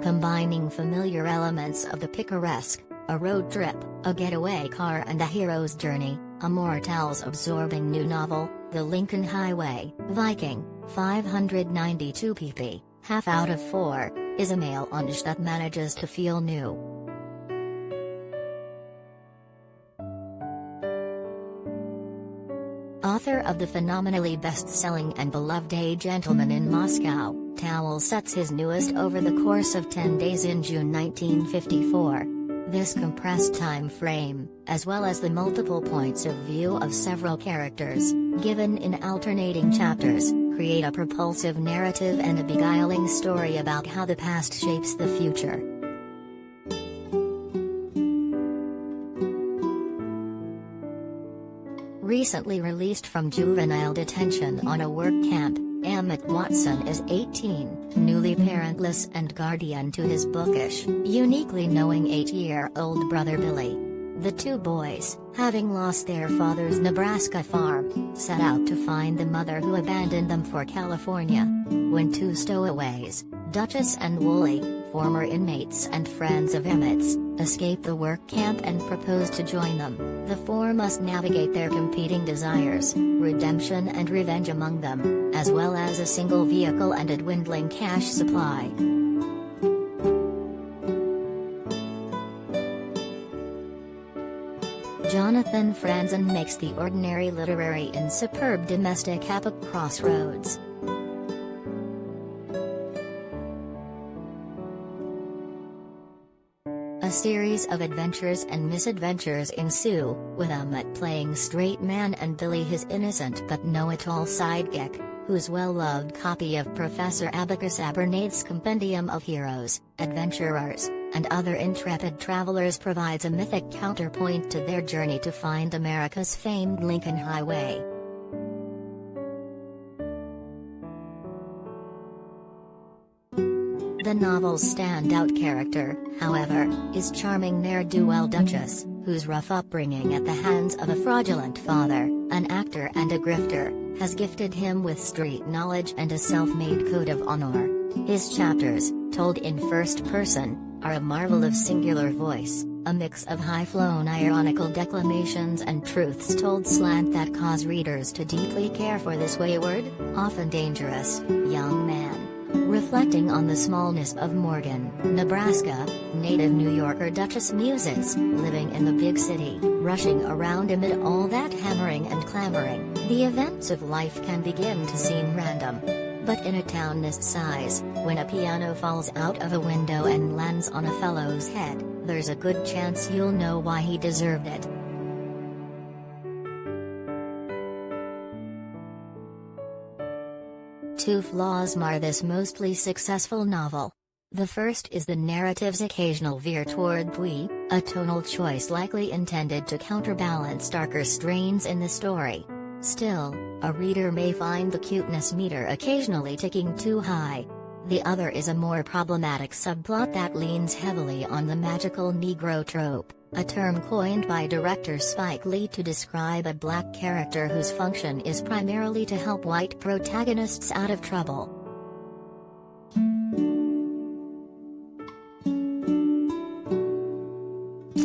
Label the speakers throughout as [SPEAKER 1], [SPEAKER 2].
[SPEAKER 1] combining familiar elements of the picaresque, a road trip, a getaway car and a hero's journey. Amor Towles' absorbing new novel, The Lincoln Highway, Viking, 592 pp, half out of 4, is a melange that manages to feel new. Author of the phenomenally best-selling and beloved A Gentleman in Moscow, Towles sets his newest over the course of 10 days in June 1954. This compressed time frame, as well as the multiple points of view of several characters, given in alternating chapters, create a propulsive narrative and a beguiling story about how the past shapes the future. Recently released from juvenile detention on a work camp, Emmett Watson is 18, newly parentless and guardian to his bookish, uniquely knowing 8-year-old brother Billy. The two boys, having lost their father's Nebraska farm, set out to find the mother who abandoned them for California. When two stowaways, Duchess and Wooly, former inmates and friends of Emmett's, escape the work camp and propose to join them, the four must navigate their competing desires, redemption and revenge among them, as well as a single vehicle and a dwindling cash supply. Jonathan Franzen makes the ordinary literary in superb domestic epic Crossroads. A series of adventures and misadventures ensue, with Emmett playing straight man and Billy his innocent but know-it-all sidekick, whose well-loved copy of Professor Abacus Abernathy's Compendium of Heroes, Adventurers, and other intrepid travelers provides a mythic counterpoint to their journey to find America's famed Lincoln Highway. The novel's standout character, however, is charming ne'er-do-well Duchess, whose rough upbringing at the hands of a fraudulent father, an actor and a grifter, has gifted him with street knowledge and a self-made code of honor. His chapters, told in first person, are a marvel of singular voice, a mix of high-flown ironical declamations and truths told slant that cause readers to deeply care for this wayward, often dangerous, young man. Reflecting on the smallness of Morgan, Nebraska, native New Yorker Duchess muses, living in the big city, rushing around amid all that hammering and clamoring, the events of life can begin to seem random. But in a town this size, when a piano falls out of a window and lands on a fellow's head, there's a good chance you'll know why he deserved it. Two flaws mar this mostly successful novel. The first is the narrative's occasional veer toward twee, a tonal choice likely intended to counterbalance darker strains in the story. Still, a reader may find the cuteness meter occasionally ticking too high. The other is a more problematic subplot that leans heavily on the magical Negro trope, a term coined by director Spike Lee to describe a black character whose function is primarily to help white protagonists out of trouble.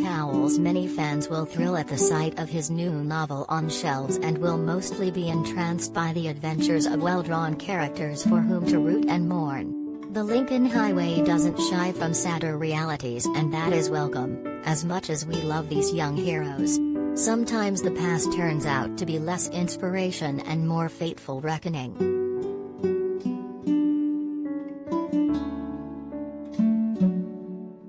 [SPEAKER 1] Towles' many fans will thrill at the sight of his new novel on shelves and will mostly be entranced by the adventures of well-drawn characters for whom to root and mourn. The Lincoln Highway doesn't shy from sadder realities, and that is welcome, as much as we love these young heroes. Sometimes the past turns out to be less inspiration and more fateful reckoning.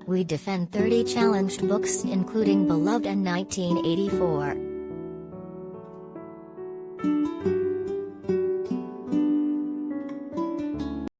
[SPEAKER 1] We defend 30 challenged books including Beloved and 1984.